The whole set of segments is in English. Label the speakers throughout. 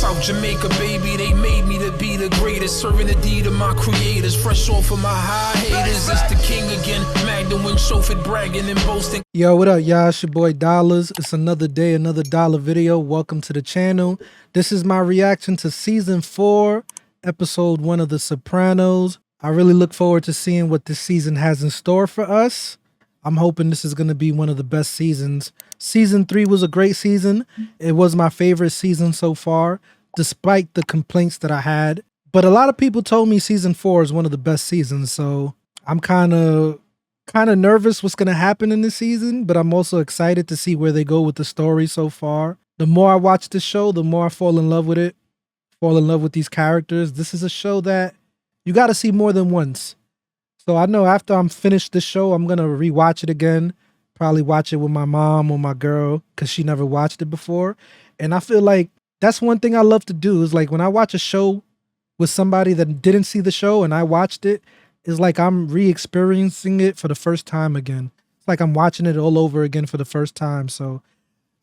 Speaker 1: South Jamaica, baby, they made me to be the greatest. Serving the deed of my creators, fresh off of my high haters. It's the king again, Magdalene, chauffeured, bragging and boasting. Yo, what up, y'all? It's your boy Dollars. It's another day, another dollar video. Welcome to the channel. This is my reaction to season 4, episode 1 of The Sopranos. I really look forward to seeing what this season has in store for us. I'm hoping this is going to be one of the best seasons. Season 3 was a great season. It was my favorite season so far, despite the complaints that I had. But a lot of people told me season 4 is one of the best seasons, so I'm kind of nervous what's going to happen in this season, but I'm also excited to see where they go with the story so far. The more I watch this show, the more I fall in love with it, fall in love with these characters. This is a show that you got to see more than once. So I know after I'm finished this show, I'm going to rewatch it again. Probably watch it with my mom or my girl because she never watched it before. And I feel like that's one thing I love to do is like when I watch a show with somebody that didn't see the show and I watched it, it's like I'm re-experiencing it for the first time again. It's like I'm watching it all over again for the first time. So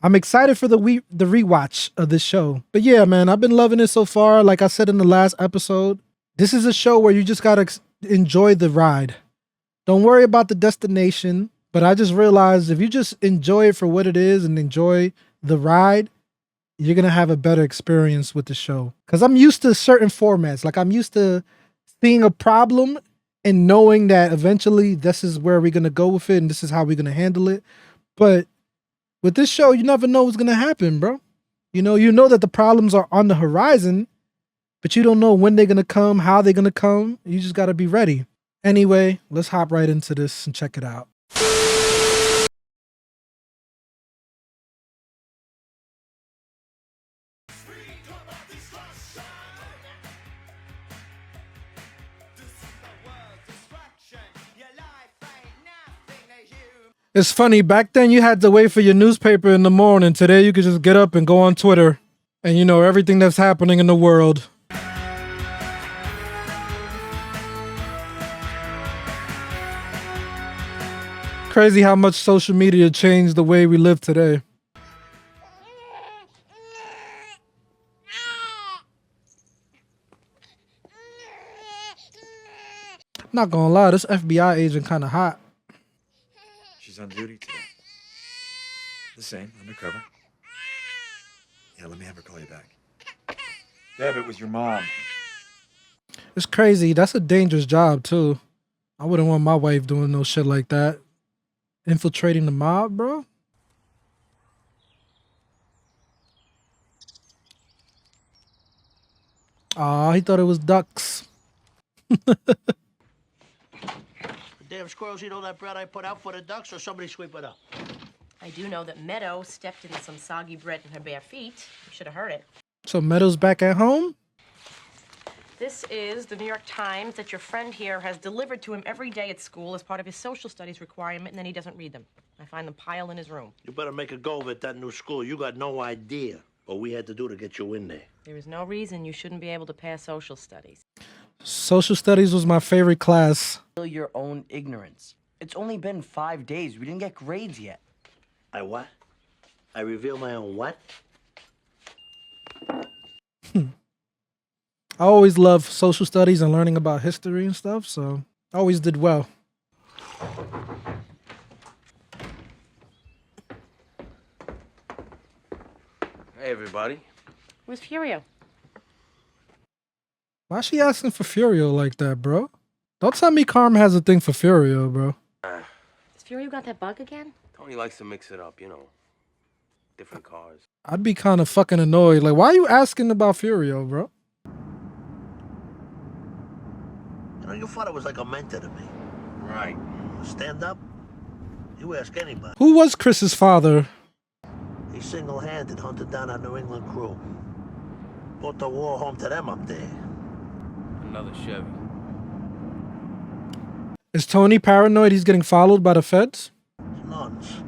Speaker 1: I'm excited for the rewatch of this show. But yeah, man, I've been loving it so far. Like I said in the last episode, this is a show where you just got to enjoy the ride. Don't worry about the destination. But I just realized if you just enjoy it for what it is and enjoy the ride, you're going to have a better experience with the show. Because I'm used to certain formats. Like I'm used to seeing a problem and knowing that eventually this is where we're going to go with it and this is how we're going to handle it. But with this show, you never know what's going to happen, bro. You know that the problems are on the horizon, but you don't know when they're going to come, how they're going to come. You just got to be ready. Anyway, let's hop right into this and check it out. It's funny, back then you had to wait for your newspaper in the morning. Today you could just get up and go on Twitter and you know everything that's happening in the world. Crazy how much social media changed the way we live today. Not gonna lie, this FBI agent kind of hot.
Speaker 2: She's on duty today. The same, undercover. Yeah, let me have her call you back. Deb, it was your mom.
Speaker 1: It's crazy. That's a dangerous job, too. I wouldn't want my wife doing no shit like that. Infiltrating the mob, bro? Aw, he thought it was ducks.
Speaker 3: Damn squirrels eat all that bread I put out for the ducks, or somebody sweep it up?
Speaker 4: I do know that Meadow stepped in some soggy bread in her bare feet. You should have heard it.
Speaker 1: So Meadow's back at home?
Speaker 4: This is the New York Times that your friend here has delivered to him every day at school as part of his social studies requirement, and then he doesn't read them. I find them piled in his room.
Speaker 3: You better make a go of it, that new school. You got no idea what we had to do to get you in there.
Speaker 4: There is no reason you shouldn't be able to pass social studies.
Speaker 1: Social studies was my favorite class.
Speaker 5: Your own ignorance. It's only been 5 days. We didn't get grades yet.
Speaker 3: I what? I reveal my own what?
Speaker 1: I always loved social studies and learning about history and stuff, so I always did well.
Speaker 6: Hey, everybody.
Speaker 4: Where's Furio?
Speaker 1: Why is she asking for Furio like that, bro? Don't tell me Carm has a thing for Furio, bro.
Speaker 4: Has Furio got that bug again?
Speaker 6: Tony likes to mix it up, you know. Different cars.
Speaker 1: I'd be kind of fucking annoyed. Like, why are you asking about Furio, bro?
Speaker 3: You know, your father was like a mentor to me.
Speaker 6: Right.
Speaker 3: Stand up, you ask anybody.
Speaker 1: Who was Chris's father?
Speaker 3: He single-handed hunted down our New England crew. Brought the war home to them up there.
Speaker 6: Another Chevy.
Speaker 1: Is Tony paranoid he's getting followed by the feds?
Speaker 3: Nuns.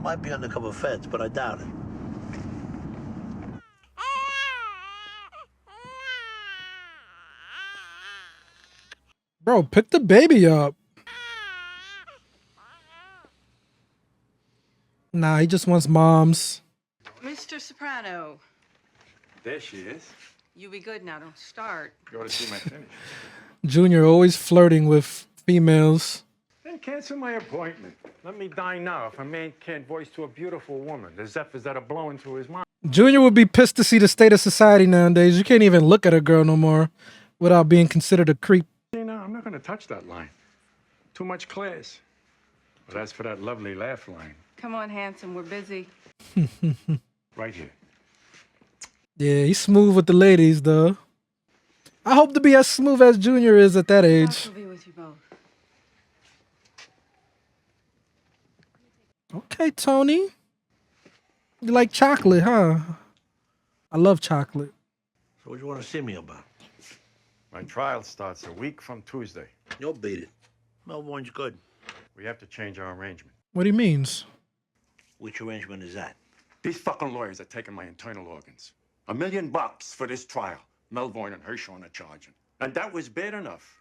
Speaker 3: Might be undercover feds, but I doubt it.
Speaker 1: Bro, pick the baby up. Nah, he just wants moms.
Speaker 7: Mr. Soprano, There she is.
Speaker 8: You be good now. Don't start.
Speaker 7: You ought to see my finish.
Speaker 1: Junior always flirting with females.
Speaker 7: Then cancel my appointment. Let me die now. If a man can't voice to a beautiful woman, the zephyrs that are blowing through his mind.
Speaker 1: Junior would be pissed to see the state of society nowadays. You can't even look at a girl no more without being considered a creep.
Speaker 7: See, now, I'm not going to touch that line. Too much class. But as for that lovely laugh line.
Speaker 8: Come on, handsome. We're busy.
Speaker 7: Right here.
Speaker 1: Yeah, he's smooth with the ladies, though. I hope to be as smooth as Junior is at that age.
Speaker 8: I'll be with you both.
Speaker 1: Okay, Tony. You like chocolate, huh? I love chocolate.
Speaker 3: So what do you want to see me about?
Speaker 7: My trial starts a week from Tuesday.
Speaker 3: You'll beat it. Melbourne's good.
Speaker 7: We have to change our arrangement.
Speaker 1: What he means?
Speaker 3: Which arrangement is that?
Speaker 7: These fucking lawyers are taking my internal organs. $1 million for this trial. Melvoin and Hirschhorn are charging. And that was bad enough.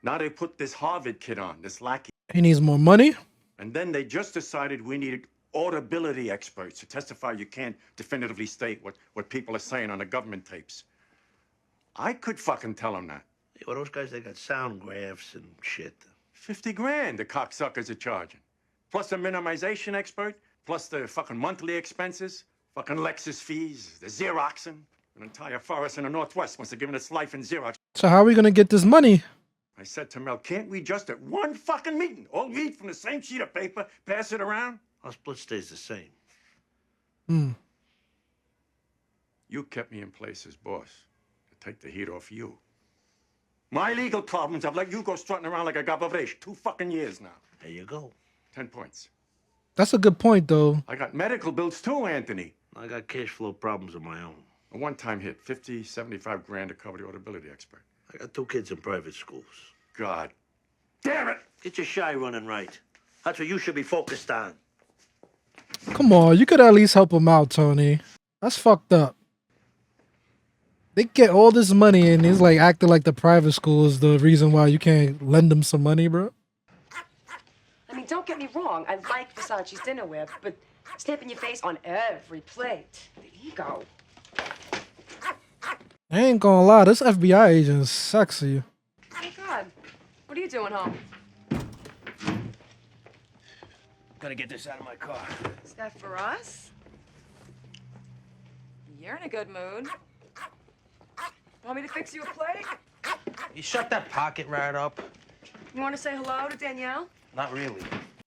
Speaker 7: Now they put this Harvard kid on, this lackey.
Speaker 1: He needs more money?
Speaker 7: And then they just decided we needed audibility experts to testify you can't definitively state what people are saying on the government tapes. I could fucking tell them that.
Speaker 3: Yeah, well, those guys, they got sound graphs and shit.
Speaker 7: 50 grand the cocksuckers are charging. Plus a minimization expert, plus the fucking monthly expenses, fucking Lexus fees, the Xeroxing. An entire forest in the Northwest must have given its life in Xerox.
Speaker 1: So how are we gonna get this money?
Speaker 7: I said to Mel, can't we just at one fucking meeting all read from the same sheet of paper, pass it around?
Speaker 3: Our split stays the same.
Speaker 7: You kept me in place as boss to take the heat off you. My legal problems have let you go strutting around like a gabavresh 2 fucking years now.
Speaker 3: There you go.
Speaker 7: 10 points.
Speaker 1: That's a good point, though.
Speaker 7: I got medical bills too, Anthony.
Speaker 3: I got cash flow problems of my own.
Speaker 7: A one-time hit, 50, 75 grand to cover the audibility expert.
Speaker 3: I got 2 kids in private schools.
Speaker 7: God damn it!
Speaker 3: Get your shy running right. That's what you should be focused on.
Speaker 1: Come on, you could at least help him out, Tony. That's fucked up. They get all this money and he's like acting like the private school is the reason why you can't lend them some money, bro.
Speaker 9: I mean, don't get me wrong. I like Versace's dinnerware, but stamping your face on every plate. The ego.
Speaker 1: I ain't gonna lie, this FBI agent is sexy.
Speaker 9: Oh, God. What are you doing home?
Speaker 6: Gotta get this out of my car.
Speaker 9: Is that for us? You're in a good mood. Want me to fix you a plate?
Speaker 6: You shut that pocket right up.
Speaker 9: You want to say hello to Danielle?
Speaker 6: Not really.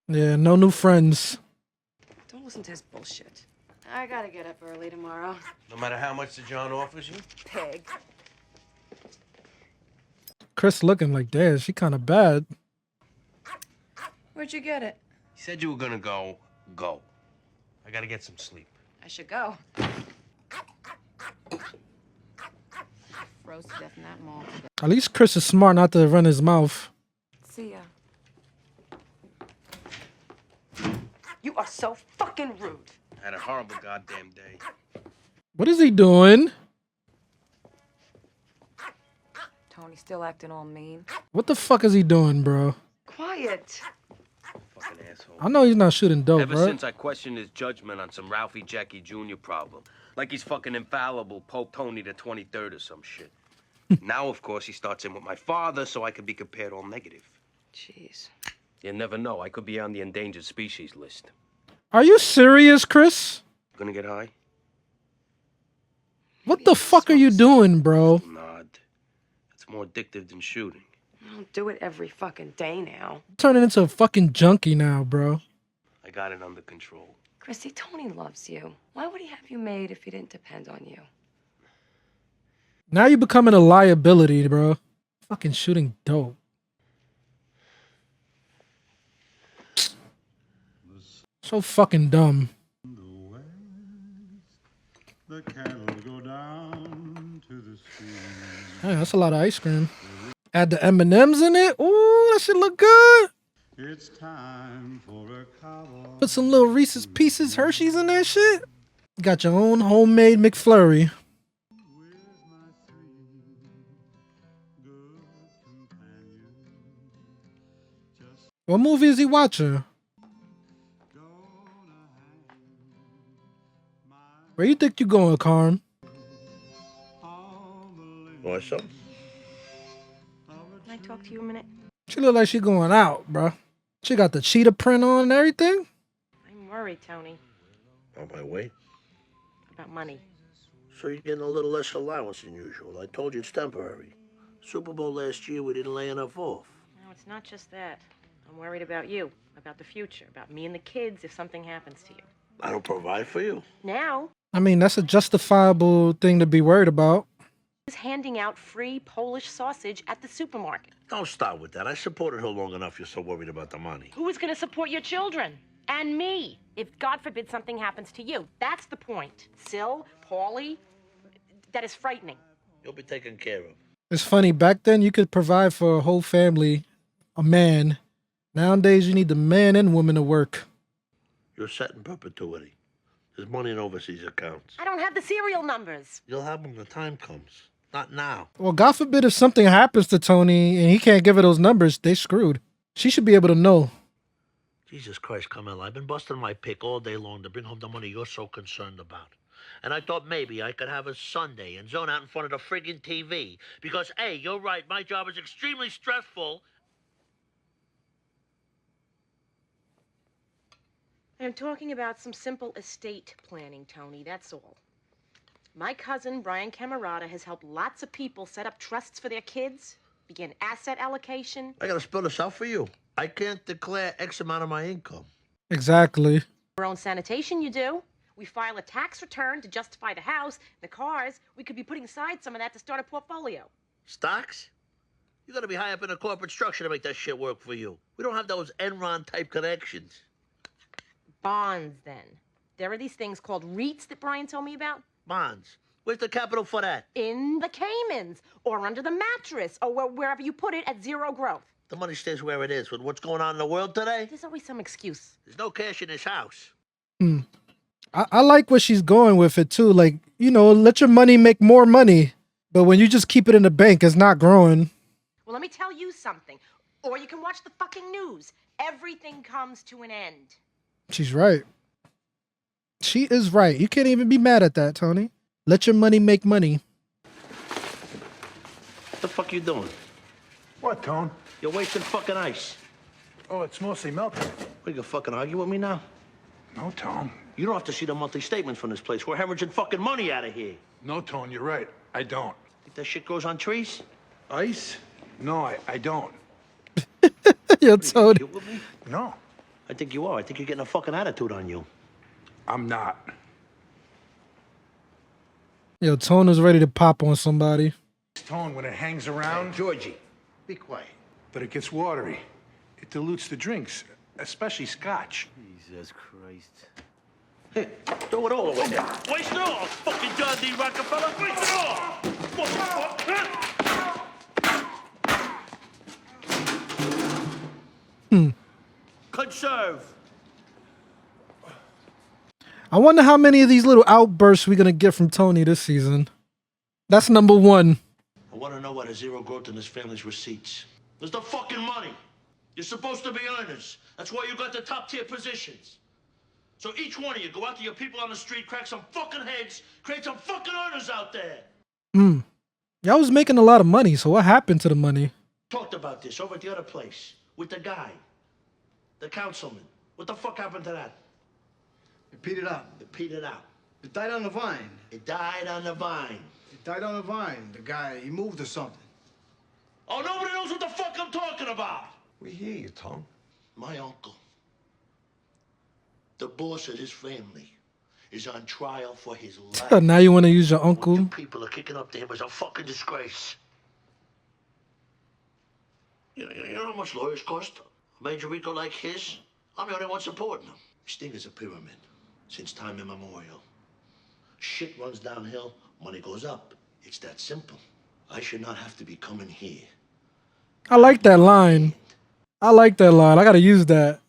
Speaker 1: Yeah, no new friends.
Speaker 9: Don't listen to his bullshit. I gotta get up early tomorrow.
Speaker 6: No matter how much the John offers you?
Speaker 9: Pig.
Speaker 1: Chris looking like, damn, she kind of bad.
Speaker 9: Where'd you get it?
Speaker 6: You said you were gonna go. Go. I gotta get some sleep.
Speaker 9: I should go. Froze to death in that mall.
Speaker 1: At least Chris is smart not to run his mouth.
Speaker 9: See ya. You are so fucking rude.
Speaker 6: I had a horrible goddamn day.
Speaker 1: What is he doing?
Speaker 9: Tony's still acting all mean.
Speaker 1: What the fuck is he doing, bro?
Speaker 9: Quiet.
Speaker 6: Fucking asshole.
Speaker 1: I know he's not shooting dope,
Speaker 6: Ever
Speaker 1: bro.
Speaker 6: since I questioned his judgment on some Ralphie Jackie Jr. problem. Like he's fucking infallible Pope Tony the 23rd or some shit. Now, of course, he starts in with my father so I could be compared all negative.
Speaker 9: Jeez.
Speaker 6: You never know. I could be on the endangered species list.
Speaker 1: Are you serious, Chris?
Speaker 6: Gonna get high?
Speaker 1: What the fuck are you doing, bro?
Speaker 6: Nod. It's more addictive than shooting.
Speaker 9: I don't do it every fucking day now.
Speaker 1: Turning into a fucking junkie now, bro.
Speaker 6: I got it under control.
Speaker 9: Chrissy, Tony loves you. Why would he have you made if he didn't depend on you?
Speaker 1: Now you're becoming a liability, bro. Fucking shooting dope. So fucking dumb.
Speaker 10: The cattle go down to the stream.
Speaker 1: Hey, that's a lot of ice cream. Add the M&Ms in it. Ooh, that shit look good.
Speaker 10: It's time for a cowboy.
Speaker 1: Put some little Reese's Pieces Hershey's in that shit. Got your own homemade McFlurry. What movie is he watching? Where you think you going, Carm?
Speaker 3: Want some?
Speaker 4: Can I talk to you a minute?
Speaker 1: She look like she going out, bruh. She got the cheetah print on and everything.
Speaker 4: I'm worried, Tony,
Speaker 3: On my way.
Speaker 4: about money.
Speaker 3: So you're getting a little less allowance than usual. I told you it's temporary. Super Bowl last year, we didn't lay enough off.
Speaker 4: No, it's not just that. I'm worried about you, about the future, about me and the kids if something happens to you.
Speaker 3: I don't provide for you.
Speaker 4: Now,
Speaker 1: I mean, that's a justifiable thing to be worried about.
Speaker 4: he's handing out free Polish sausage at the supermarket.
Speaker 3: Don't start with that. I supported her long enough. You're so worried about the money.
Speaker 4: Who is going to support your children? And me, if God forbid something happens to you. That's the point. Sil, Paulie, that is frightening.
Speaker 3: You'll be taken care of.
Speaker 1: It's funny, back then you could provide for a whole family, a man. Nowadays you need the man and woman to work.
Speaker 3: You're set in perpetuity. There's money in overseas accounts.
Speaker 4: I don't have the serial numbers.
Speaker 3: You'll have them when the time comes. Not now.
Speaker 1: Well, God forbid if something happens to Tony and he can't give her those numbers, they screwed. She should be able to know.
Speaker 3: Jesus Christ, Carmela, I've been busting my pick all day long to bring home the money you're so concerned about. And I thought maybe I could have a Sunday and zone out in front of the friggin' TV. Because, hey, you're right, my job is extremely stressful.
Speaker 4: I'm talking about some simple estate planning, Tony, that's all. My cousin, Brian Camerata, has helped lots of people set up trusts for their kids, begin asset allocation.
Speaker 3: I gotta spell this out for you. I can't declare X amount of my income.
Speaker 1: Exactly.
Speaker 4: Your own sanitation, you do. We file a tax return to justify the house, the cars. We could be putting aside some of that to start a portfolio.
Speaker 3: Stocks? You gotta be high up in the corporate structure to make that shit work for you. We don't have those Enron-type connections.
Speaker 4: Bonds, then. There are these things called REITs that Brian told me about.
Speaker 3: Bonds. Where's the capital for that?
Speaker 4: In the Caymans, or under the mattress, or wherever you put it at zero growth.
Speaker 3: The money stays where it is. With what's going on in the world today,
Speaker 4: There's always some excuse.
Speaker 3: there's no cash in this house.
Speaker 1: I like where she's going with it too. Like, you know, let your money make more money. But when you just keep it in the bank, it's not growing.
Speaker 4: Well, let me tell you something. Or you can watch the fucking news. Everything comes to an end.
Speaker 1: She's right. She is right. You can't even be mad at that, Tony. Let your money make money.
Speaker 3: What the fuck you doing?
Speaker 10: What, Tone?
Speaker 3: You're wasting fucking ice.
Speaker 10: Oh, it's mostly melting.
Speaker 3: You can fucking argue with me now?
Speaker 10: No, Tone.
Speaker 3: You don't have to see the monthly statements from this place. We're hemorrhaging fucking money out of here.
Speaker 10: No, Tone, you're right. I don't.
Speaker 3: Think that shit grows on trees?
Speaker 10: Ice? No, I don't.
Speaker 1: Yo, Tony.
Speaker 3: You with me?
Speaker 10: No,
Speaker 3: I think you are. I think you're getting a fucking attitude on you.
Speaker 10: I'm not.
Speaker 1: Yo, Tony is ready to pop on somebody.
Speaker 10: Tone, when it hangs around,
Speaker 3: Georgie, be quiet.
Speaker 10: but it gets watery. It dilutes the drinks, especially scotch.
Speaker 3: Jesus Christ. Hey, throw it all away there. Waste it all, fucking John D. Rockefeller. Waste it all. Fucking fuck. Conserve.
Speaker 1: I wonder how many of these little outbursts we're going to get from Tony this season. That's number one.
Speaker 3: I want to know why there's zero growth in this family's receipts. There's the fucking money. You're supposed to be earners. That's why you got the top tier positions. So each one of you go out to your people on the street, crack some fucking heads, create some fucking earners out there.
Speaker 1: Y'all was making a lot of money, so what happened to the money?
Speaker 3: Talked about this over at the other place with the guy, the councilman. What the fuck happened to that?
Speaker 11: It petered out.
Speaker 3: It petered out.
Speaker 11: It died on the vine.
Speaker 3: It died on the vine.
Speaker 11: It died on the vine. The guy, he moved or something.
Speaker 3: Oh, nobody knows what the fuck I'm talking about.
Speaker 11: We hear you, Tom.
Speaker 3: My uncle, the boss of this family, is on trial for his life.
Speaker 1: Now you want to use your
Speaker 3: What
Speaker 1: uncle?
Speaker 3: you people are kicking up to him is a fucking disgrace. You know how much lawyers cost? A major RICO like his? I'm the only one supporting him. This thing is a pyramid since time immemorial. Shit runs downhill, money goes up. It's that simple. I should not have to be coming here.
Speaker 1: I like that line. I like that line. I got to use that.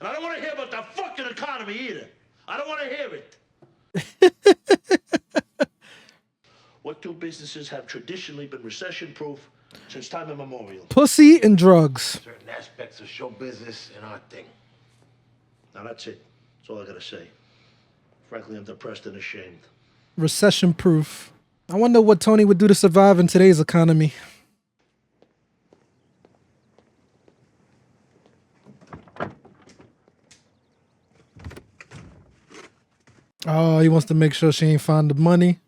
Speaker 3: And I don't want to hear about the fucking economy either. I don't want to hear it. What two businesses have traditionally been recession-proof since time immemorial?
Speaker 1: Pussy and drugs.
Speaker 3: Certain aspects of show business and our thing. Now that's it. That's all I gotta say. Frankly, I'm depressed and ashamed.
Speaker 1: Recession proof. I wonder what Tony would do to survive in today's economy. Oh, he wants to make sure she ain't found the money.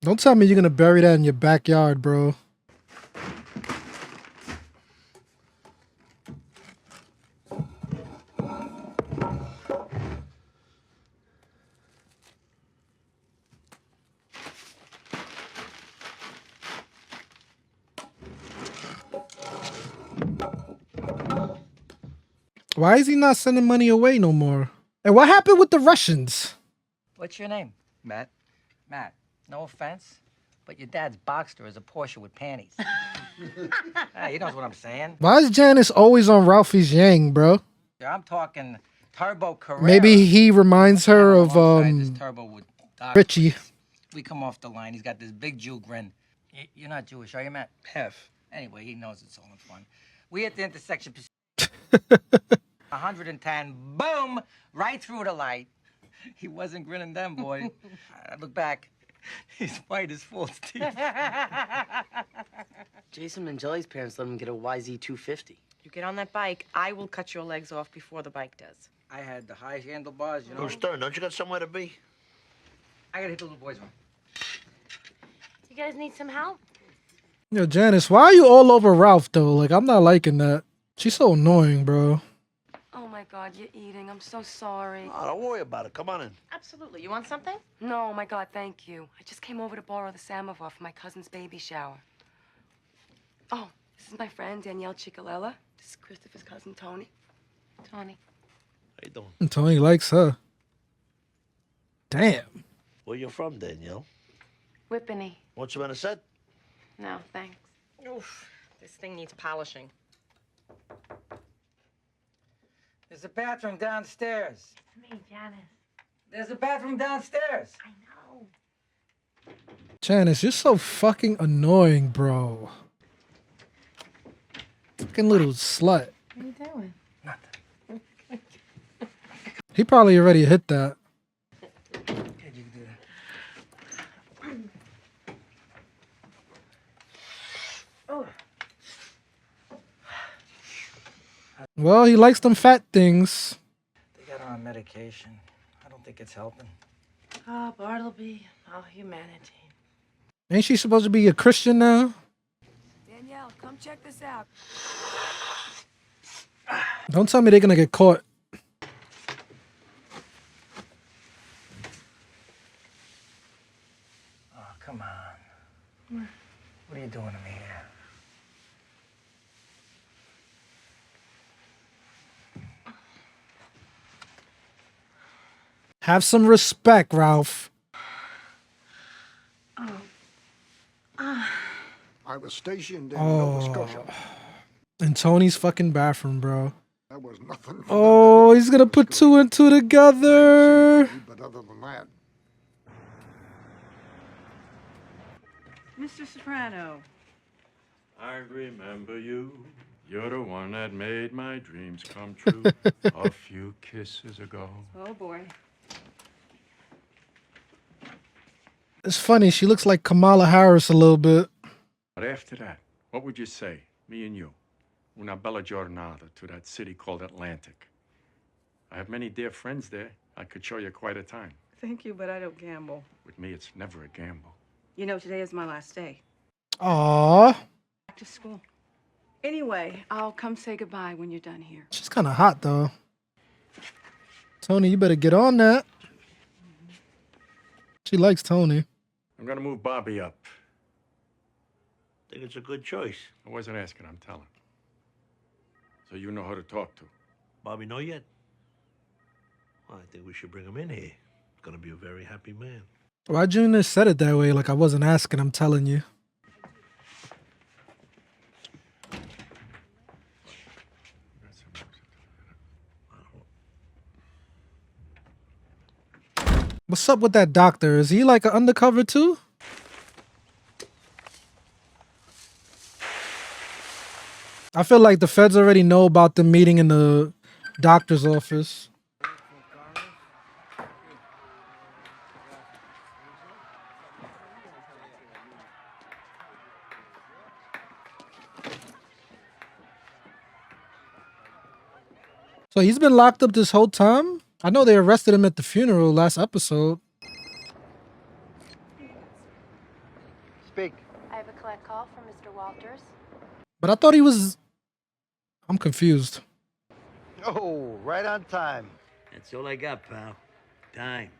Speaker 1: Don't tell me you're gonna bury that in your backyard, bro. Why is he not sending money away no more? And what happened with the Russians?
Speaker 12: What's your name?
Speaker 5: Matt.
Speaker 12: Matt. No offense, but your dad's Boxster is a Porsche with panties. Hey, you know what I'm saying.
Speaker 1: Why is Janice always on Ralphie's Yang, bro?
Speaker 12: I'm talking Turbo Carrera.
Speaker 1: Maybe he reminds her of
Speaker 12: Turbo with
Speaker 1: Richie.
Speaker 12: We come off the line. He's got this big Jew grin. You're not Jewish, are you, Matt?
Speaker 5: Half.
Speaker 12: Anyway, he knows it's all in fun. We at the intersection. 110. Boom! Right through the light. He wasn't grinning then, boy. I look back. He's white as false teeth.
Speaker 5: Jason Mangelli's parents let him get a YZ250.
Speaker 4: You get on that bike, I will cut your legs off before the bike does.
Speaker 12: I had the high handlebars, you know.
Speaker 3: Go Stern, don't you got somewhere to be?
Speaker 12: I gotta hit the little boys one.
Speaker 4: You guys need some help?
Speaker 1: Yo, Janice, why are you all over Ralph, though? Like, I'm not liking that. She's so annoying, bro.
Speaker 9: Oh my God, you're eating. I'm so sorry.
Speaker 3: Oh, don't worry about it. Come on in.
Speaker 4: Absolutely. You want something?
Speaker 9: No, my God, thank you. I just came over to borrow the samovar for my cousin's baby shower. Oh, this is my friend, Danielle Ciccolella. This is Christopher's cousin, Tony.
Speaker 4: Tony.
Speaker 3: How you doing?
Speaker 1: And Tony likes her. Damn.
Speaker 3: Where you from, Danielle?
Speaker 4: Whippany.
Speaker 3: Want some in a set?
Speaker 4: No, thanks. Oof. This thing needs polishing.
Speaker 12: There's a bathroom downstairs.
Speaker 4: It's me, Janice.
Speaker 12: There's a bathroom downstairs.
Speaker 4: I know.
Speaker 1: Janice, you're so fucking annoying, bro. Fucking little slut.
Speaker 4: What are you doing?
Speaker 12: Nothing.
Speaker 1: He probably already hit that.
Speaker 12: Okay, you can do that.
Speaker 4: Oh.
Speaker 1: Well, he likes them fat things.
Speaker 12: They got her on medication. I don't think it's helping.
Speaker 4: Ah, Bartleby. Oh, humanity.
Speaker 1: Ain't she supposed to be a Christian now?
Speaker 9: Danielle, come check this out.
Speaker 1: Don't tell me they're gonna get caught.
Speaker 12: Oh, come on. What are you doing to me here?
Speaker 1: Have some respect, Ralph.
Speaker 11: I was stationed in Nova Scotia.
Speaker 1: In Tony's fucking bathroom, bro.
Speaker 11: That was nothing.
Speaker 1: Oh, he's gonna put two and two together.
Speaker 11: But other than that,
Speaker 8: Mr. Soprano.
Speaker 7: I remember you. You're the one that made my dreams come true a few kisses ago.
Speaker 8: Oh, boy.
Speaker 1: It's funny, she looks like Kamala Harris a little bit.
Speaker 7: But after that, what would you say, me and you, una bella giornata to that city called Atlantic? I have many dear friends there. I could show you quite a time.
Speaker 8: Thank you, but I don't gamble.
Speaker 7: With me, it's never a gamble.
Speaker 8: You know, today is my last day.
Speaker 1: Aww.
Speaker 8: Back to school. Anyway, I'll come say goodbye when you're done here.
Speaker 1: She's kind of hot, though. Tony, you better get on that. She likes Tony.
Speaker 7: I'm gonna move Bobby up.
Speaker 3: Think it's a good choice.
Speaker 7: I wasn't asking, I'm telling. So you know who to talk to.
Speaker 3: Bobby know yet? Well, I think we should bring him in here. He's gonna be a very happy man.
Speaker 1: Why Junior said it that way? Like I wasn't asking, I'm telling you. What's up with that doctor? Is he like an undercover too? I feel like the feds already know about the meeting in the doctor's office. So he's been locked up this whole time? I know they arrested him at the funeral last episode.
Speaker 13: Speak.
Speaker 14: I have a collect call from Mr. Walters.
Speaker 1: But I thought he was... I'm confused.
Speaker 13: Oh, right on time.
Speaker 3: That's all I got, pal. Time.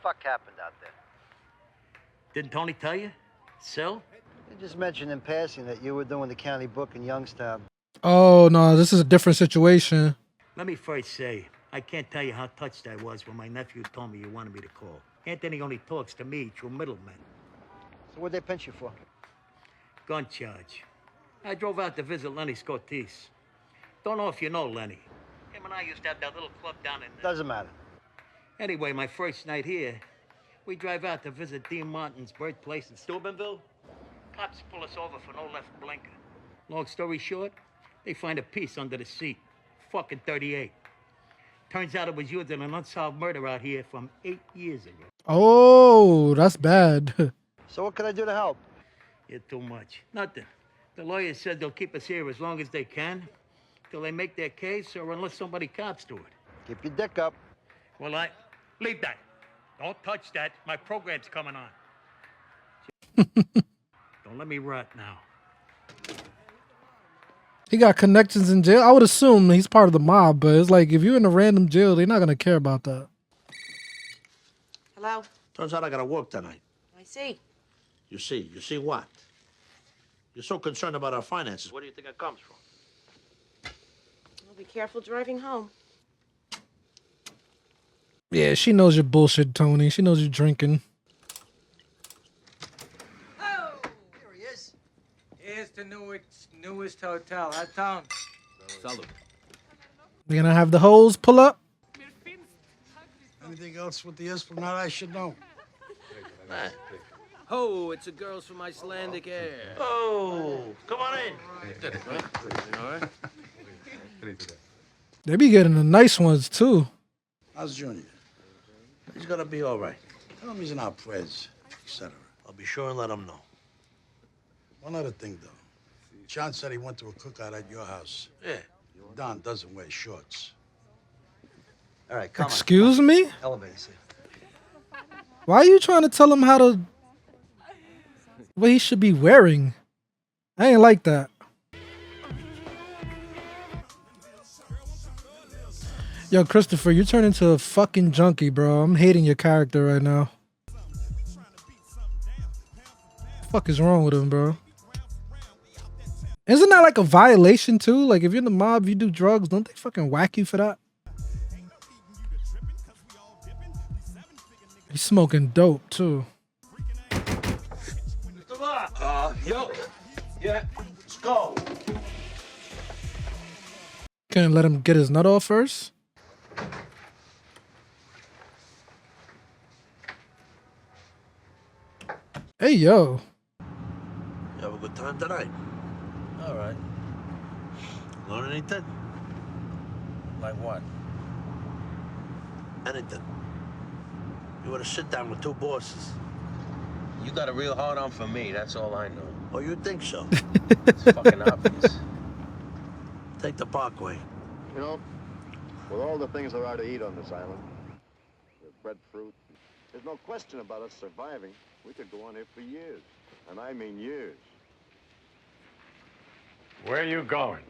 Speaker 13: Fuck happened out there?
Speaker 3: Didn't Tony tell you? So?
Speaker 13: They just mentioned in passing that you were doing the county book in Youngstown.
Speaker 1: Oh, no, this is a different situation.
Speaker 3: Let me first say, I can't tell you how touched I was when my nephew told me you wanted me to call. Anthony only talks to me through middlemen.
Speaker 13: So what'd they pinch you for?
Speaker 3: Gun charge. I drove out to visit Lenny Scottis. Don't know if you know Lenny. Him and I used to have that little club down in...
Speaker 13: Doesn't matter.
Speaker 3: Anyway, my first night here, we drive out to visit Dean Martin's birthplace in Steubenville. Cops pull us over for no left blinker. Long story short, they find a piece under the seat. Fucking 38. Turns out it was used in an unsolved murder out here from 8 years ago.
Speaker 1: Oh, that's bad.
Speaker 13: So what can I do to help?
Speaker 3: You're too much. Nothing. The lawyer said they'll keep us here as long as they can, till they make their case or unless somebody cops to it.
Speaker 13: Keep your dick up.
Speaker 3: Well, leave that. Don't touch that. My program's coming on. Don't let me rot now.
Speaker 1: He got connections in jail. I would assume he's part of the mob, but it's like if you're in a random jail, they're not going to care about that.
Speaker 4: Hello?
Speaker 3: Turns out I gotta work tonight.
Speaker 4: I see.
Speaker 3: You see? You see what? You're so concerned about our finances. Where do you think it comes from?
Speaker 4: Well, be careful driving home.
Speaker 1: Yeah, she knows you're bullshit, Tony. She knows you're drinking.
Speaker 12: Oh, here he is. Here's the newest hotel, at town.
Speaker 6: Salud.
Speaker 1: They're going to have the hoes pull up.
Speaker 10: Anything else with the Esplanade I should know?
Speaker 6: Oh, it's the girls from Icelandic Air.
Speaker 3: Oh, come on in.
Speaker 6: All right.
Speaker 1: They be getting the nice ones, too.
Speaker 10: How's Junior?
Speaker 3: He's gonna be all right.
Speaker 10: Tell him he's in our prez, etc.
Speaker 3: I'll be sure and let him know.
Speaker 10: One other thing, though. John said he went to a cookout at your house.
Speaker 3: Yeah.
Speaker 10: Don doesn't wear shorts.
Speaker 13: All right, come
Speaker 1: Excuse me?
Speaker 13: Elevator, see.
Speaker 1: Why are you trying to tell him what he should be wearing? I ain't like that. Yo, Christopher, you turn into a fucking junkie, bro. I'm hating your character right now. What the fuck is wrong with him, bro? Isn't that like a violation too? Like if you're in the mob, you do drugs, don't they fucking whack you for that? He's smoking dope too.
Speaker 3: Yo. Yeah. Let's go.
Speaker 1: Can't let him get his nut off first? Hey, yo.
Speaker 3: You have a good time tonight?
Speaker 6: All right.
Speaker 3: Learn anything?
Speaker 6: Like what?
Speaker 3: Anything. You want to sit down with two bosses.
Speaker 6: You got a real hard on for me, that's all I know.
Speaker 3: Oh, you think so?
Speaker 6: It's fucking obvious.
Speaker 3: Take the Parkway.
Speaker 11: You know, with all the things there are to eat on this island, with breadfruit, there's no question about us surviving. We could go on here for years. And I mean years.
Speaker 7: Where are you going?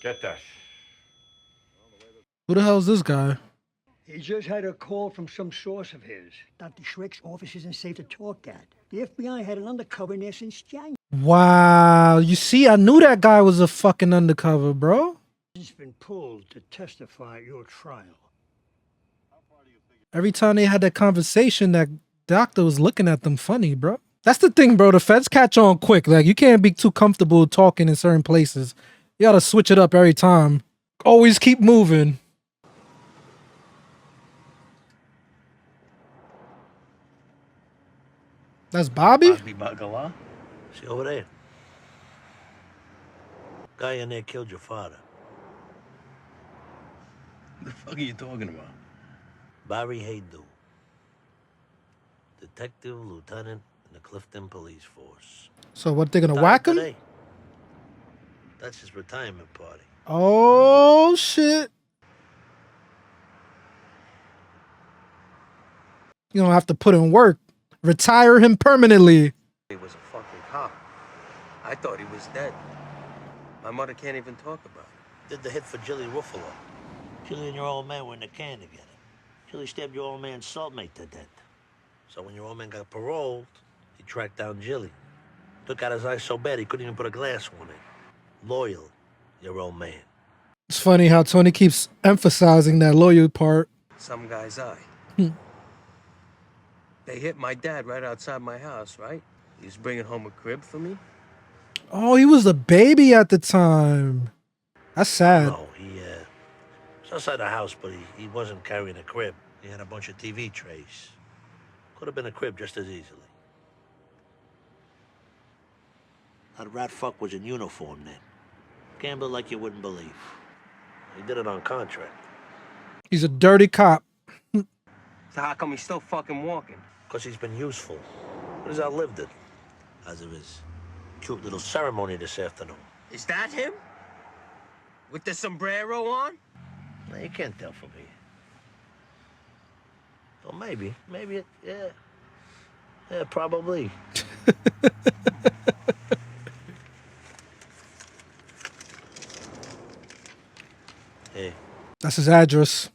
Speaker 7: Get that.
Speaker 1: Who the hell is this guy?
Speaker 15: He just had a call from some source of his. Dr. Schrick's office isn't safe to talk at. The FBI had an undercover in there since January.
Speaker 1: Wow. You see, I knew that guy was a fucking undercover, bro.
Speaker 15: He's been pulled to testify at your trial.
Speaker 1: Every time they had that conversation, that doctor was looking at them funny, bro. That's the thing, bro. The feds catch on quick. Like, you can't be too comfortable talking in certain places. You gotta switch it up every time. Always keep moving. That's Bobby?
Speaker 3: Bobby Bagala. See over there. Guy in there killed your father.
Speaker 6: What the fuck are you talking about?
Speaker 3: Barry Haydu. Detective Lieutenant in the Clifton Police Force.
Speaker 1: So what, they're gonna
Speaker 3: Retired
Speaker 1: whack him?
Speaker 3: today. That's his retirement party.
Speaker 1: Oh, shit. You don't have to put in work. Retire him permanently.
Speaker 6: He was a fucking cop. I thought he was dead. My mother can't even talk about it.
Speaker 3: Did the hit for Jilly Ruffalo. Jilly and your old man were in the can together. Jilly stabbed your old man's cellmate to death. So when your old man got paroled, he tracked down Jilly. Took out his eyes so bad he couldn't even put a glass one in. Loyal, your old man.
Speaker 1: It's funny how Tony keeps emphasizing that loyal part.
Speaker 6: Some guy's eye. They hit my dad right outside my house, right? He was bringing home a crib for me.
Speaker 1: Oh, he was a baby at the time. That's sad.
Speaker 3: No, he was outside the house, but he wasn't carrying a crib. He had a bunch of TV trays. Could have been a crib just as easily. That rat fuck was in uniform then. Gambled like you wouldn't believe. He did it on contract.
Speaker 1: He's a dirty cop.
Speaker 6: So how come he's still fucking walking?
Speaker 3: Because he's been useful. He's outlived it. As of his cute little ceremony this afternoon.
Speaker 6: Is that him? With the sombrero on?
Speaker 3: No, you can't tell from here. Well, maybe. Maybe yeah. Yeah, probably. Hey.
Speaker 1: That's his address.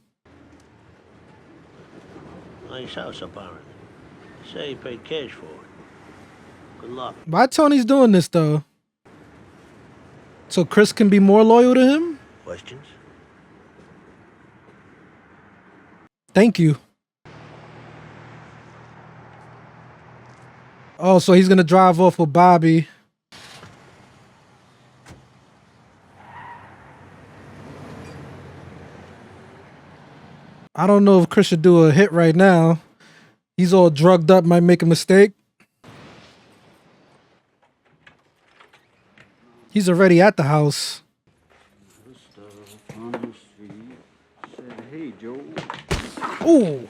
Speaker 3: Nice house, apparently. Say he paid cash for it. Good luck.
Speaker 1: Why Tony's doing this, though? So Chris can be more loyal to him?
Speaker 3: Questions?
Speaker 1: Thank you. Oh, so he's gonna drive off with Bobby. I don't know if Chris should do a hit right now. He's all drugged up, might make a mistake. He's already at the house.
Speaker 16: Hey, Joe.
Speaker 1: Ooh.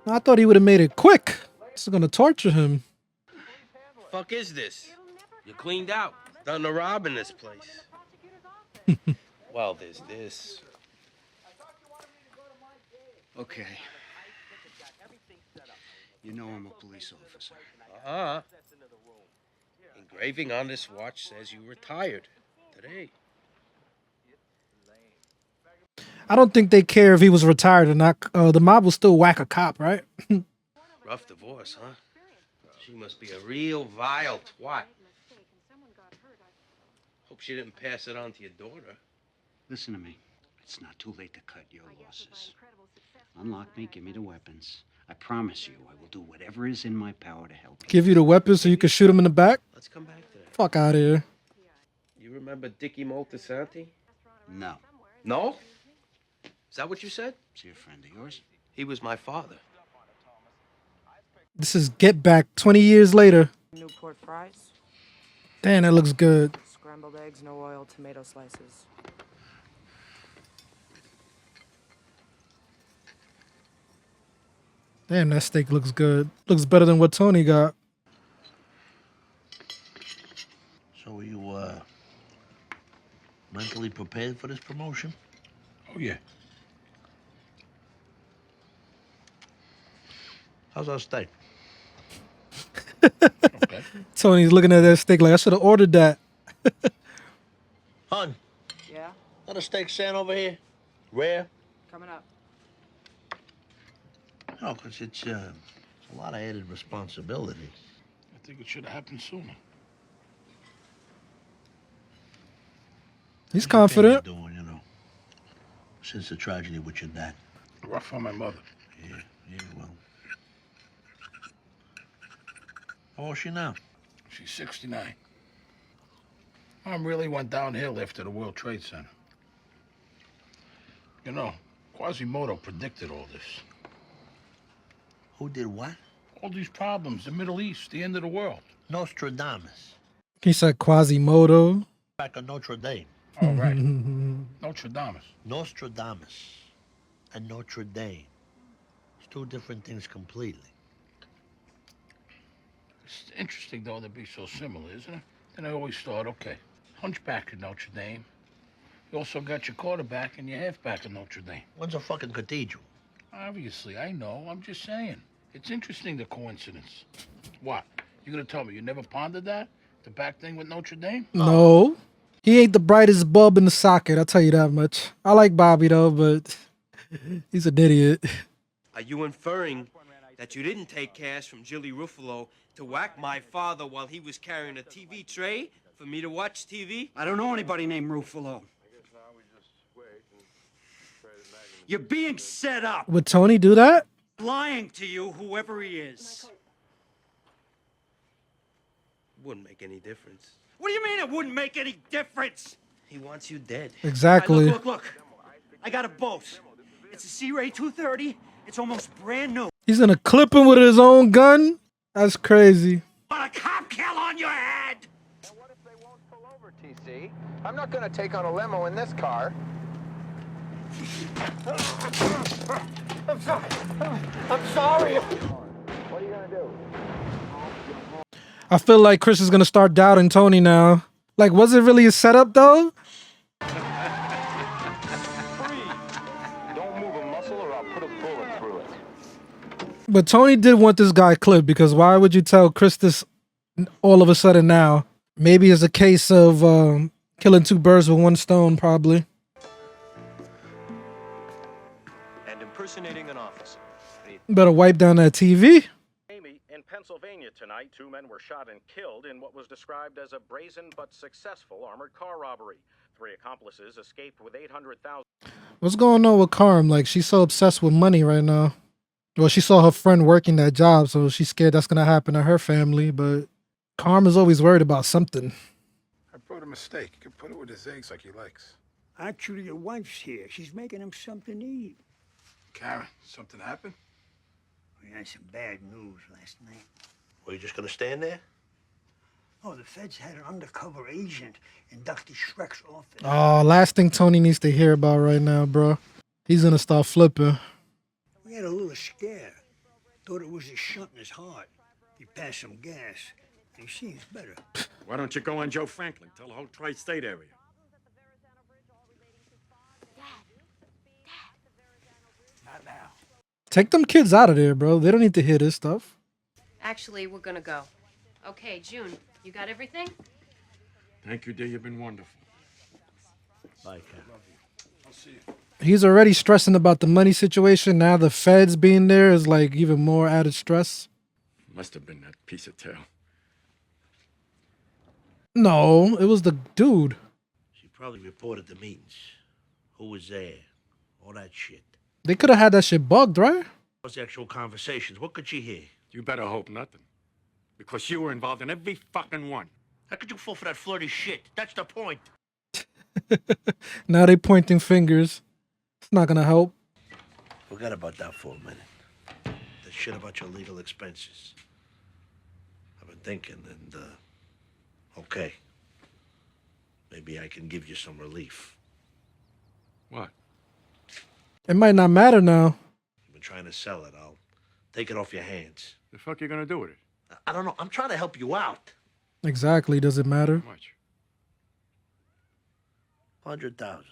Speaker 1: I thought he would have made it quick. This is gonna torture him.
Speaker 6: Fuck is this? You cleaned out. Done a rob in this place. Well, there's this.
Speaker 16: Okay. You know I'm a police officer.
Speaker 6: Uh-huh. Engraving on this watch says you retired today.
Speaker 1: I don't think they care if he was retired or not. The mob will still whack a cop, right?
Speaker 6: Rough divorce, huh? She must be a real vile twat. Hope she didn't pass it on to your daughter.
Speaker 16: Listen to me. It's not too late to cut your losses. Unlock me, give me the weapons. I promise you, I will do whatever is in my power to help you.
Speaker 1: Give you the weapons so you can shoot him in the back?
Speaker 6: Let's come back to that.
Speaker 1: Fuck out of here.
Speaker 6: You remember Dickie Moltisanti?
Speaker 16: No.
Speaker 6: No? Is that what you said?
Speaker 16: Is he a friend of yours?
Speaker 6: He was my father.
Speaker 1: This is Get Back 20 years later.
Speaker 17: Newport fries.
Speaker 1: Damn, that looks good.
Speaker 17: Scrambled eggs, no oil, tomato slices.
Speaker 1: Damn, that steak looks good. Looks better than what Tony got.
Speaker 3: So are you, mentally prepared for this promotion?
Speaker 10: Oh, yeah.
Speaker 3: How's our steak?
Speaker 10: Okay.
Speaker 1: Tony's looking at that steak like, I should have ordered that.
Speaker 3: Hun,
Speaker 17: Yeah?
Speaker 3: got a steak stand over here? Rare?
Speaker 17: Coming up.
Speaker 3: No, because it's a lot of added responsibility.
Speaker 10: I think it should have happened sooner.
Speaker 1: He's confident.
Speaker 3: Doing, you know, since the tragedy with your dad.
Speaker 10: Rough on my mother.
Speaker 3: Yeah, well. How old is she now?
Speaker 10: She's 69. Mom really went downhill after the World Trade Center. You know, Quasimodo predicted all this.
Speaker 3: Who did what?
Speaker 10: All these problems, the Middle East, the end of the world.
Speaker 3: Nostradamus.
Speaker 1: He said Quasimodo.
Speaker 3: Back on Notre Dame.
Speaker 10: All right. Nostradamus.
Speaker 3: Nostradamus and Notre Dame. It's two different things completely.
Speaker 10: It's interesting, though, they'd be so similar, isn't it? Then I always thought, okay, Hunchback at Notre Dame. You also got your quarterback and your halfback at Notre Dame.
Speaker 3: One's a fucking cathedral.
Speaker 10: Obviously, I know. I'm just saying. It's interesting, the coincidence. What? You gonna tell me you never pondered that? The back thing with Notre Dame?
Speaker 1: No. He ain't the brightest bulb in the socket, I'll tell you that much. I like Bobby, though, but he's an idiot.
Speaker 6: Are you inferring that you didn't take cash from Jilly Ruffalo to whack my father while he was carrying a TV tray for me to watch TV?
Speaker 16: I don't know anybody named Ruffalo. You're being set up.
Speaker 1: Would Tony do that?
Speaker 16: Lying to you, whoever he is.
Speaker 6: Wouldn't make any difference.
Speaker 16: What do you mean it wouldn't make any difference?
Speaker 6: He wants you dead.
Speaker 1: Exactly.
Speaker 16: Look. I got a boat. It's a Sea Ray 230. It's almost brand new.
Speaker 1: He's gonna clip him with his own gun? That's crazy.
Speaker 16: But a cop kill on your head!
Speaker 18: TC, I'm not gonna take on a limo in this car. I'm sorry. I'm sorry. What are you gonna do?
Speaker 1: I feel like Chris is gonna start doubting Tony now. Like, was it really a setup though?
Speaker 18: Don't move a muscle or I'll put a bullet through it.
Speaker 1: But Tony did want this guy clipped, because why would you tell Chris this all of a sudden now? Maybe it's a case of killing two birds with one stone, probably.
Speaker 19: And impersonating an officer.
Speaker 1: Better wipe down that TV.
Speaker 19: In Pennsylvania tonight, 2 men were shot and killed in what was described as a brazen but successful armored car robbery. 3 accomplices escaped with $800,000.
Speaker 1: What's going on with Carm? Like, she's so obsessed with money right now. Well, she saw her friend working that job, so she's scared that's gonna happen to her family, but Carm is always worried about something.
Speaker 10: I brought a mistake. You can put it with his eggs like he likes.
Speaker 15: Actually, your wife's here. She's making him something to eat.
Speaker 10: Karen, something happened?
Speaker 15: We had some bad news last night.
Speaker 3: Were you just gonna stand there?
Speaker 15: Oh, the feds had an undercover agent in Dr. Schreck's office.
Speaker 1: Oh, last thing Tony needs to hear about right now, bro. He's gonna start flipping.
Speaker 15: We had a little scare. Thought it was a shunt in his heart. He passed some gas. He seems better.
Speaker 7: Why don't you go on Joe Franklin? Tell the whole tri-state area.
Speaker 10: Not now.
Speaker 1: Take them kids out of there, bro. They don't need to hear this stuff.
Speaker 4: Actually, we're gonna go. Okay, June, you got everything?
Speaker 7: Thank you, dear. You've been wonderful.
Speaker 3: Bye, Kat.
Speaker 10: I'll see you.
Speaker 1: He's already stressing about the money situation. Now the feds being there is like even more added stress.
Speaker 7: Must have been that piece of tail.
Speaker 1: No, it was the dude.
Speaker 3: She probably reported the meetings. Who was there? All that shit.
Speaker 1: They could have had that shit bugged, right?
Speaker 3: What was the actual conversations? What could she hear?
Speaker 7: You better hope nothing. Because you were involved in every fucking one.
Speaker 3: How could you fall for that flirty shit? That's the point.
Speaker 1: Now they pointing fingers. It's not gonna help.
Speaker 3: Forget about that for a minute. That shit about your legal expenses. I've been thinking, and, okay. Maybe I can give you some relief.
Speaker 7: What?
Speaker 1: It might not matter now.
Speaker 3: You've been trying to sell it. I'll take it off your hands.
Speaker 7: The fuck you gonna do with it?
Speaker 3: I don't know. I'm trying to help you out.
Speaker 1: Exactly. Does it matter?
Speaker 7: How much?
Speaker 3: 100,000.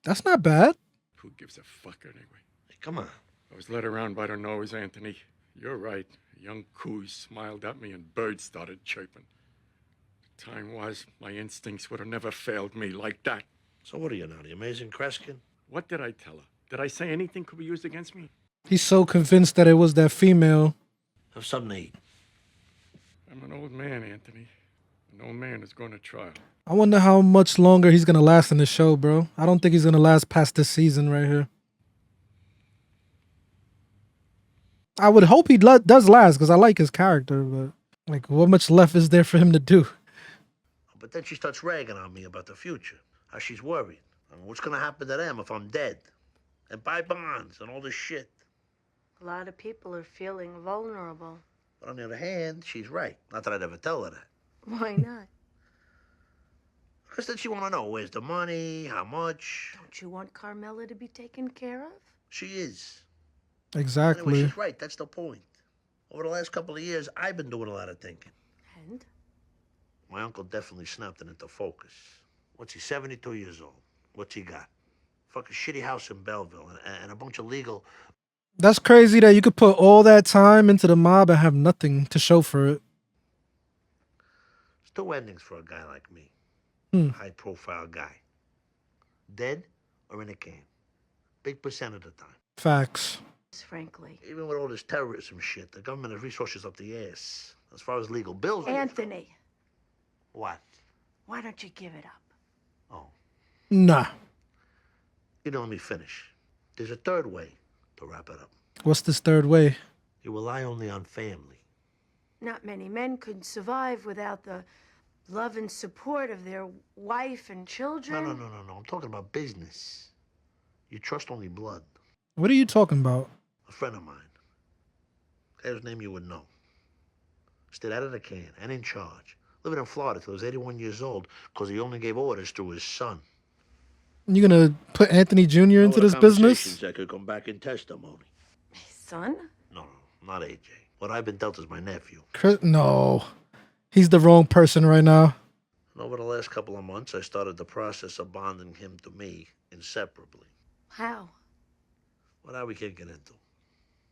Speaker 1: That's not bad.
Speaker 7: Who gives a fuck anyway?
Speaker 3: Hey, come on.
Speaker 7: I was led around by the nose, Anthony. You're right. A young coos smiled at me and birds started chirping. The time was, my instincts would have never failed me like that.
Speaker 3: So what are you now, the amazing Kreskin?
Speaker 7: What did I tell her? Did I say anything could be used against me?
Speaker 1: He's so convinced that it was that female.
Speaker 3: Have something to eat.
Speaker 7: I'm an old man, Anthony. An old man is going to trial.
Speaker 1: I wonder how much longer he's gonna last in the show, bro. I don't think he's gonna last past this season right here. I would hope he does last, because I like his character, but like, what much left is there for him to do?
Speaker 3: But then she starts ragging on me about the future. How she's worried. I mean, what's gonna happen to them if I'm dead? And buy bonds and all this shit.
Speaker 14: A lot of people are feeling vulnerable.
Speaker 3: But on the other hand, she's right. Not that I'd ever tell her that.
Speaker 4: Why not?
Speaker 3: Because then she want to know, where's the money, how much?
Speaker 4: Don't you want Carmela to be taken care of?
Speaker 3: She is.
Speaker 1: Exactly.
Speaker 3: Anyway, she's right. That's the point. Over the last couple of years, I've been doing a lot of thinking.
Speaker 4: And?
Speaker 3: My uncle definitely snapped it into focus. What's he, 72 years old? What's he got? Fucking shitty house in Belleville and a bunch of legal...
Speaker 1: That's crazy that you could put all that time into the mob and have nothing to show for it.
Speaker 3: There's two endings for a guy like me. High-profile guy. Dead or in a can. Big percent of the time.
Speaker 1: Facts.
Speaker 4: Frankly.
Speaker 3: Even with all this terrorism shit, the government has resources up the ass. As far as legal bills...
Speaker 4: Anthony.
Speaker 3: What?
Speaker 4: Why don't you give it up?
Speaker 3: Oh.
Speaker 1: Nah.
Speaker 3: You don't let me finish. There's a third way to wrap it up.
Speaker 1: What's this third way?
Speaker 3: You rely only on family.
Speaker 4: Not many men could survive without the love and support of their wife and children.
Speaker 3: No. I'm talking about business. You trust only blood.
Speaker 1: What are you talking about?
Speaker 3: A friend of mine. Guy whose name you would know. Stayed out of the can and in charge. Living in Florida till he was 81 years old because he only gave orders to his son.
Speaker 1: You gonna put Anthony Jr. into this business?
Speaker 3: That could come back in testimony.
Speaker 4: His son?
Speaker 3: No, not AJ. What I've been dealt is my nephew.
Speaker 1: Chris, no. He's the wrong person right now.
Speaker 3: And over the last couple of months, I started the process of bonding him to me inseparably.
Speaker 4: How?
Speaker 3: Well, that we can't get into.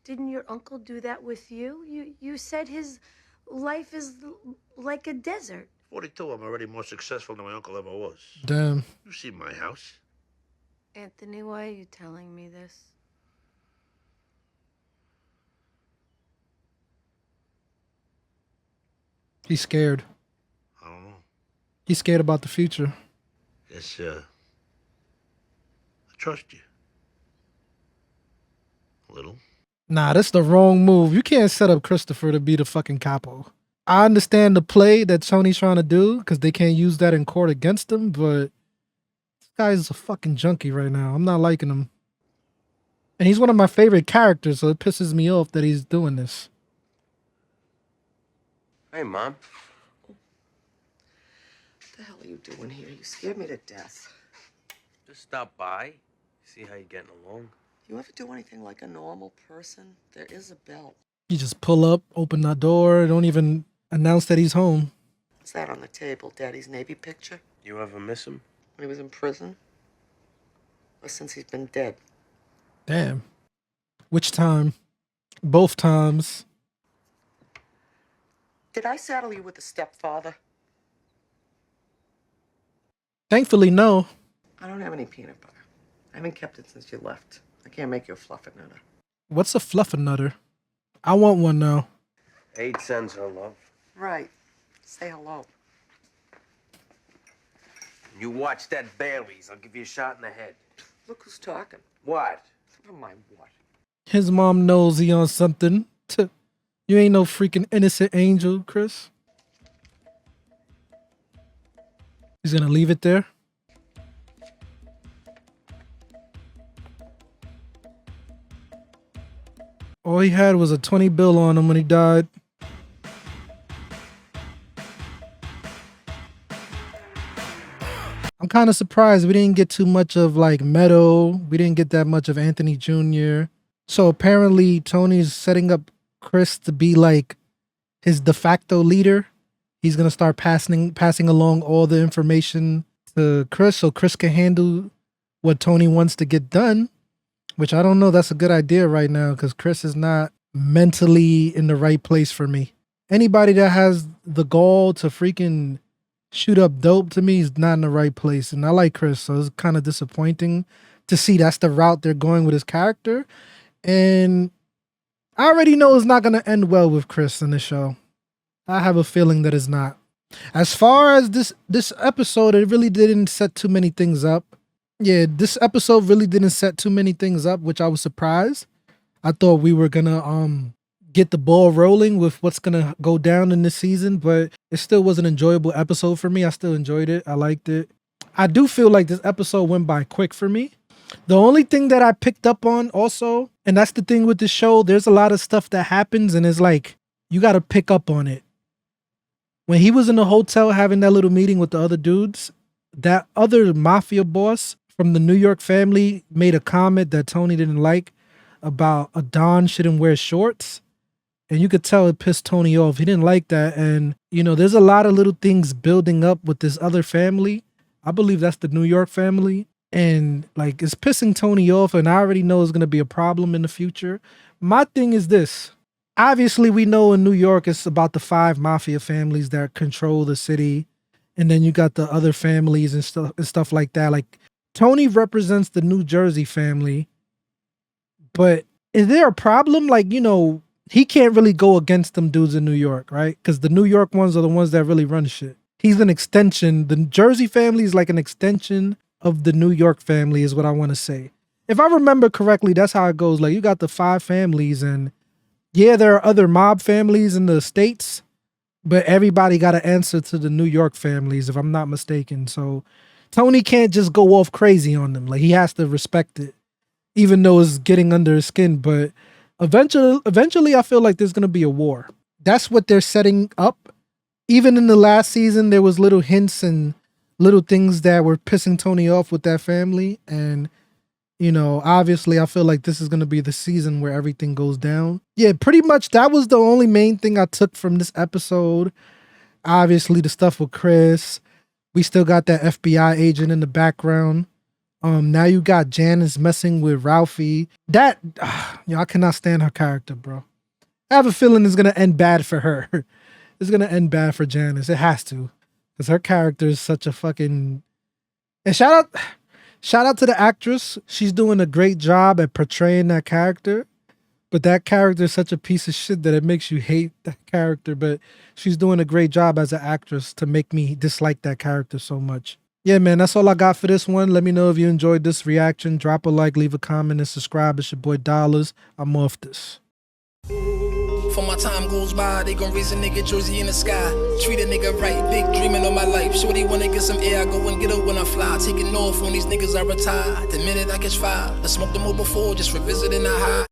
Speaker 4: Didn't your uncle do that with you? You said his life is like a desert.
Speaker 3: 42, I'm already more successful than my uncle ever was.
Speaker 1: Damn.
Speaker 3: You see my house.
Speaker 4: Anthony, why are you telling me this?
Speaker 1: He's scared.
Speaker 3: I don't know.
Speaker 1: He's scared about the future.
Speaker 3: Guess, I trust you. A little.
Speaker 1: Nah, that's the wrong move. You can't set up Christopher to be the fucking capo. I understand the play that Tony's trying to do because they can't use that in court against him, but this guy's a fucking junkie right now. I'm not liking him. And he's one of my favorite characters, so it pisses me off that he's doing this.
Speaker 6: Hey, Mom.
Speaker 12: What the hell are you doing here? You scared me to death.
Speaker 6: Just stop by. See how you're getting along.
Speaker 12: You ever do anything like a normal person? There is a bell.
Speaker 1: You just pull up, open the door, don't even announce that he's home.
Speaker 12: What's that on the table? Daddy's Navy picture?
Speaker 6: You ever miss him?
Speaker 12: When he was in prison? Or since he's been dead?
Speaker 1: Damn. Which time? Both times.
Speaker 12: Did I saddle you with a stepfather?
Speaker 1: Thankfully, no.
Speaker 12: I don't have any peanut butter. I haven't kept it since you left. I can't make you a fluffernutter.
Speaker 1: What's a fluffernutter? I want one now.
Speaker 6: 8 cents her love.
Speaker 12: Right. Say hello.
Speaker 6: You watch that Bailey's. I'll give you a shot in the head.
Speaker 12: Look who's talking.
Speaker 6: What?
Speaker 12: Never mind what.
Speaker 1: His mom knows he on something. You ain't no freaking innocent angel, Chris. He's gonna leave it there. All he had was a 20 bill on him when he died. I'm kind of surprised we didn't get too much of like Meadow. We didn't get that much of Anthony Jr. So apparently Tony's setting up Chris to be like his de facto leader. He's going to start passing along all the information to Chris so Chris can handle what Tony wants to get done, which I don't know. That's a good idea right now because Chris is not mentally in the right place for me. Anybody that has the gall to freaking shoot up dope to me is not in the right place. And I like Chris, so it's kind of disappointing to see that's the route they're going with his character. And I already know it's not going to end well with Chris in the show. I have a feeling that it's not. As far as this episode, it really didn't set too many things up. Yeah, this episode really didn't set too many things up, which I was surprised. I thought we were going to get the ball rolling with what's going to go down in this season, but it still was an enjoyable episode for me. I still enjoyed it. I liked it. I do feel like this episode went by quick for me. The only thing that I picked up on also, and that's the thing with the show, there's a lot of stuff that happens and it's like, you got to pick up on it. When he was in the hotel having that little meeting with the other dudes, that other mafia boss from the New York family made a comment that Tony didn't like about a Don shouldn't wear shorts. And you could tell it pissed Tony off. He didn't like that. And, you know, there's a lot of little things building up with this other family. I believe that's the New York family. And, like, it's pissing Tony off. And I already know it's going to be a problem in the future. My thing is this. Obviously, we know in New York, it's about the 5 mafia families that control the city. And then you got the other families and stuff like that. Like, Tony represents the New Jersey family. But is there a problem? Like, you know, he can't really go against them dudes in New York, right? Because the New York ones are the ones that really run shit. He's an extension. The Jersey family is like an extension of the New York family is what I want to say. If I remember correctly, that's how it goes. Like, you got the 5 families, and yeah, there are other mob families in the States, but everybody got to answer to the New York families, if I'm not mistaken. So Tony can't just go off crazy on them. Like, he has to respect it, even though it's getting under his skin. But eventually I feel like there's going to be a war. That's what they're setting up. Even in the last season, there was little hints and little things that were pissing Tony off with that family. And, you know, obviously I feel like this is going to be the season where everything goes down. Yeah, pretty much that was the only main thing I took from this episode. Obviously the stuff with Chris. We still got that FBI agent in the background. Now you got Janice messing with Ralphie. That, you know, I cannot stand her character, bro. I have a feeling it's going to end bad for her. It's going to end bad for Janice. It has to. Because her character is such a fucking... And shout out to the actress. She's doing a great job at portraying that character. But that character is such a piece of shit that it makes you hate that character. But she's doing a great job as an actress to make me dislike that character so much. Yeah, man, that's all I got for this one. Let me know if you enjoyed this reaction. Drop a like, leave a comment, and subscribe. It's your boy Dollars. I'm off this. For my time goes by, they gon' raise a nigga jersey in the sky. Treat a nigga right, big dreaming on my life. Shorty wanna get some air, I go and get her when I fly. Taking off on these niggas I retire. The minute I catch fire, I smoked them all before, just revisiting the high.